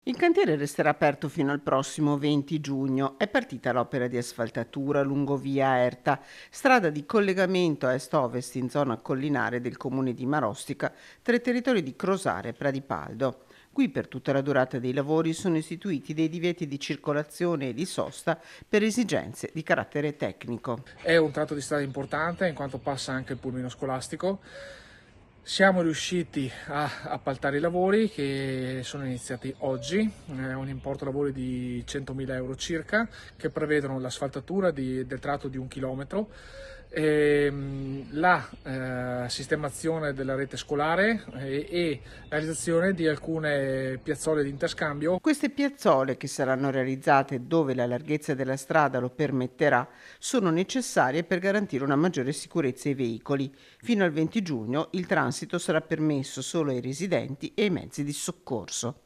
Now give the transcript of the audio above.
Il cantiere resterà aperto fino al prossimo 20 giugno. È partita l'opera di asfaltatura lungo via Erta, strada di collegamento a est-ovest in zona collinare del comune di Marostica tra i territori di Crosare e Pradipaldo. Qui per tutta la durata dei lavori sono istituiti dei divieti di circolazione e di sosta per esigenze di carattere tecnico. È un tratto di strada importante in quanto passa anche il pulmino scolastico. Siamo riusciti a appaltare i lavori che sono iniziati oggi, un importo lavori di 100.000 euro circa, che prevedono l'asfaltatura del tratto di 1 chilometro, la sistemazione della rete scolare e la realizzazione di alcune piazzole di interscambio. Queste piazzole, che saranno realizzate dove la larghezza della strada lo permetterà, sono necessarie per garantire una maggiore sicurezza ai veicoli. Fino al 20 giugno il transito sarà permesso solo ai residenti e ai mezzi di soccorso.